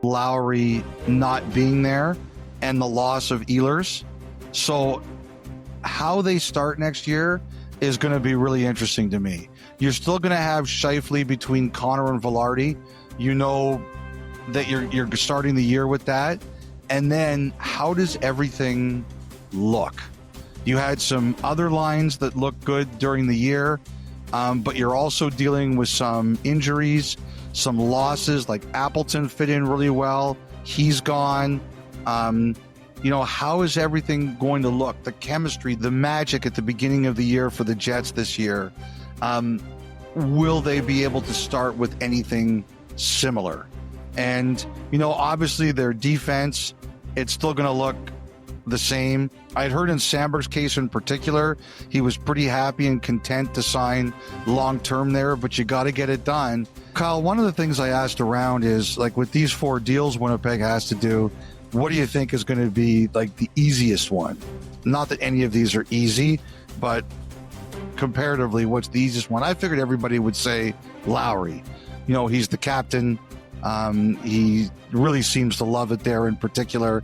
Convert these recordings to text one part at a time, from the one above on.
Lowry not being there and the loss of Ehlers. So how they start next year is going to be really interesting to me. You're still going to have Scheifele between Connor and Velarde. You know that you're starting the year with that. And then how does everything look? You had some other lines that looked good during the year, but you're also dealing with some injuries, some losses, like Appleton fit in really well. He's gone. How is everything going to look? The chemistry, the magic at the beginning of the year for the Jets this year. Will they be able to start with anything similar? And, obviously their defense, it's still going to look the same. I'd heard in Sandberg's case in particular, he was pretty happy and content to sign long-term there, but you got to get it done. Kyle, one of the things I asked around is, like, with these 4 deals Winnipeg has to do, what do you think is going to be like the easiest one? Not that any of these are easy, but comparatively, what's the easiest one? I figured everybody would say Lowry. He's the captain. He really seems to love it there in particular.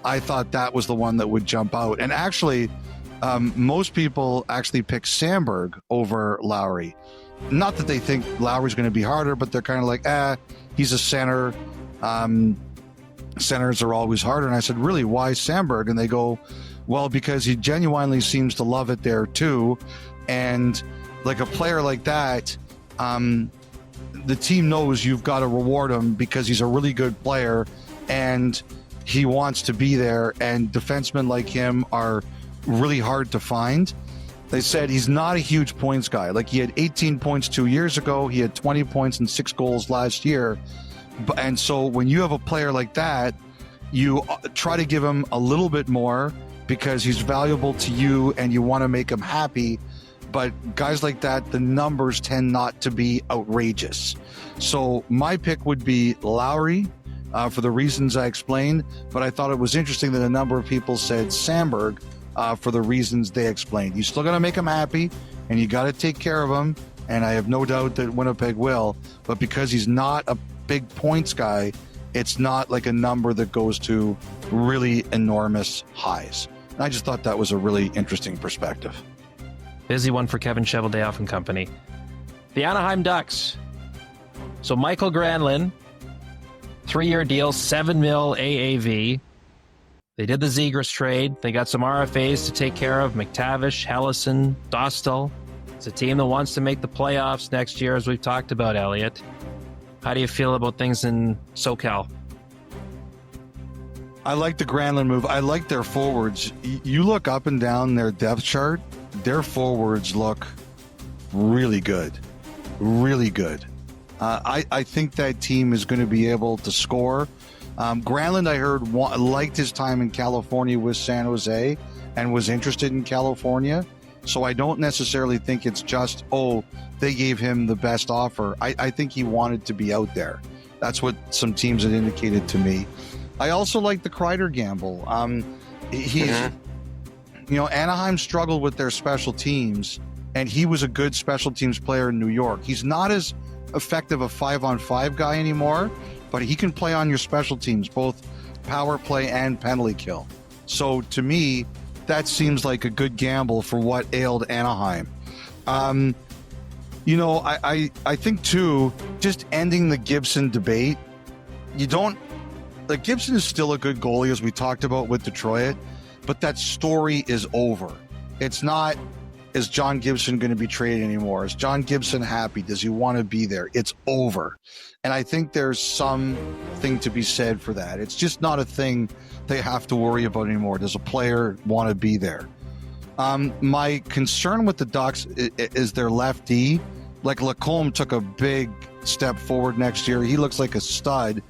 I thought that was the one that would jump out. And actually, most people actually pick Sandberg over Lowry. Not that they think Lowry's going to be harder, but they're kind of like, he's a center. Centers are always harder. And I said, really, why Sandberg? And they go, well, because he genuinely seems to love it there too. And like a player like that, the team knows you've got to reward him because he's a really good player and he wants to be there. And defensemen like him are really hard to find. They said he's not a huge points guy. Like, he had 18 points 2 years ago. He had 20 points and 6 goals last year. And so when you have a player like that, you try to give him a little bit more because he's valuable to you and you want to make him happy. But guys like that, the numbers tend not to be outrageous. So my pick would be Lowry for the reasons I explained. But I thought it was interesting that a number of people said Sandberg for the reasons they explained. You still got to make him happy and you got to take care of him. And I have no doubt that Winnipeg will. But because he's not a big points guy, it's not like a number that goes to really enormous highs. And I just thought that was a really interesting perspective. Busy one for Kevin Cheveldayoff and company. The Anaheim Ducks. So Michael Granlund, 3-year deal, $7 million AAV. They did the Zegras trade. They got some RFAs to take care of. McTavish, Hellison, Dostal. It's a team that wants to make the playoffs next year, as we've talked about, Elliot. How do you feel about things in SoCal? I like the Granlund move. I like their forwards. You look up and down their depth chart, their forwards look really good. Really good. I think that team is going to be able to score. Granlund, I heard, liked his time in California with San Jose and was interested in California. So I don't necessarily think it's just, they gave him the best offer. I think he wanted to be out there. That's what some teams had indicated to me. I also like the Kreider gamble. Anaheim struggled with their special teams, and he was a good special teams player in New York. He's not as effective a 5-on-5 guy anymore, but he can play on your special teams, both power play and penalty kill. So to me, that seems like a good gamble for what ailed Anaheim. I think too, just ending the Gibson debate, Gibson is still a good goalie, as we talked about with Detroit, but that story is over. It's not, is John Gibson going to be traded anymore? Is John Gibson happy? Does he want to be there? It's over. And I think there's something to be said for that. It's just not a thing they have to worry about anymore. Does a player want to be there? My concern with the Ducks is their lefty. Like, Lacombe took a big step forward next year. He looks like a stud.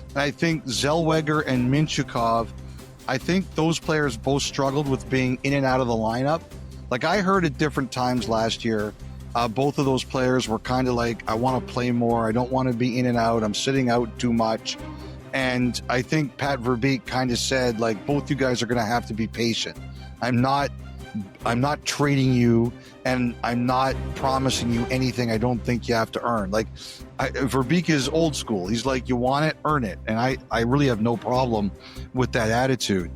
And I think Zellweger and Minchukov, I think those players both struggled with being in and out of the lineup. Like, I heard at different times last year, both of those players were kind of like, I want to play more. I don't want to be in and out. I'm sitting out too much. And I think Pat Verbeek kind of said, like, both you guys are going to have to be patient. I'm not I'm not trading you, and I'm not promising you anything I don't think you have to earn. Like, Verbeek is old school. He's like, you want it, earn it. And I really have no problem with that attitude.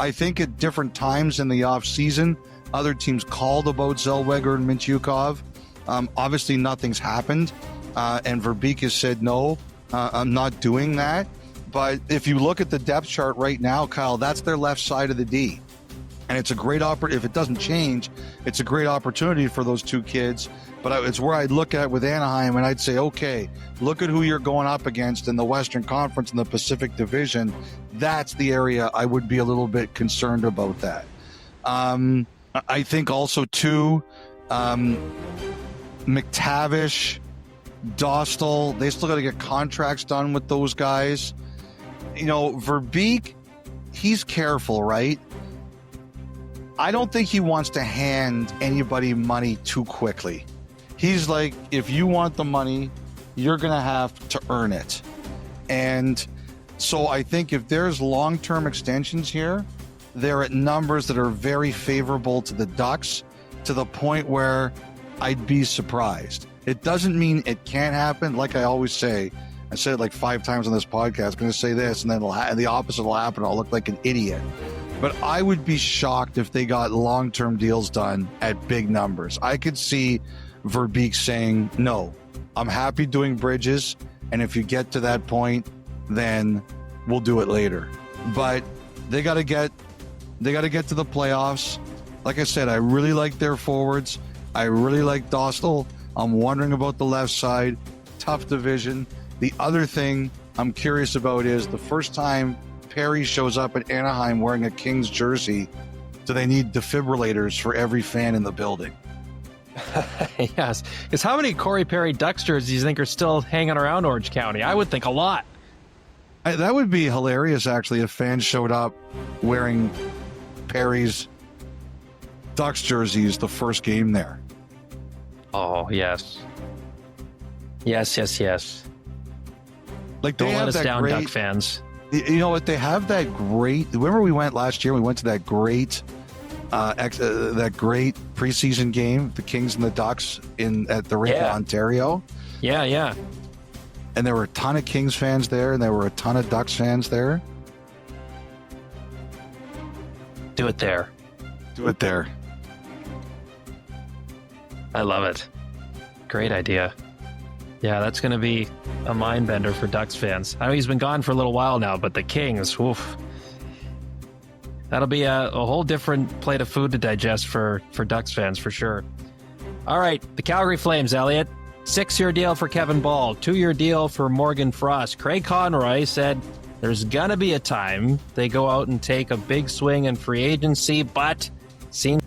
I think at different times in the offseason, other teams called about Zellweger and Mintyukov. Obviously, nothing's happened. And Verbeek has said, no, I'm not doing that. But if you look at the depth chart right now, Kyle, that's their left side of the D. And it's a great opportunity. If it doesn't change, it's a great opportunity for those two kids. But it's where I'd look at with Anaheim and I'd say, okay, look at who you're going up against in the Western Conference and the Pacific Division. That's the area I would be a little bit concerned about that. I think also, too, McTavish, Dostal, they still got to get contracts done with those guys. You know, Verbeek, he's careful, right? I don't think he wants to hand anybody money too quickly. He's like, if you want the money, you're going to have to earn it. And so I think if there's long-term extensions here, they're at numbers that are very favorable to the Ducks, to the point where I'd be surprised. It doesn't mean it can't happen. Like I always say, I said it like 5 times on this podcast, I'm going to say this, and then the opposite will happen. I'll look like an idiot. But I would be shocked if they got long-term deals done at big numbers. I could see Verbeek saying, no, I'm happy doing bridges, and if you get to that point, then we'll do it later. But they got to get to the playoffs. Like I said, I really like their forwards. I really like Dostal. I'm wondering about the left side. Tough division. The other thing I'm curious about is the first time Perry shows up at Anaheim wearing a Kings jersey, do they need defibrillators for every fan in the building? Yes. Because how many Corey Perry Ducks jerseys do you think are still hanging around Orange County? I would think a lot. That would be hilarious, actually, if fans showed up wearing Perry's Ducks jerseys the first game there. Oh, yes. Yes. Like, they Don't let have us that down, great, Duck fans. You know what? They have that great. Remember, we went last year. We went to that great preseason game, the Kings and the Ducks at the rink in Ontario. Yeah. And there were a ton of Kings fans there, and there were a ton of Ducks fans there. Do it there. I love it. Great idea. Yeah, that's going to be a mind bender for Ducks fans. I know he's been gone for a little while now, but the Kings, oof. That'll be a whole different plate of food to digest for Ducks fans, for sure. All right, the Calgary Flames, Elliot. 6-year deal for Kevin Ball, 2-year deal for Morgan Frost. Craig Conroy said there's going to be a time they go out and take a big swing in free agency, but seems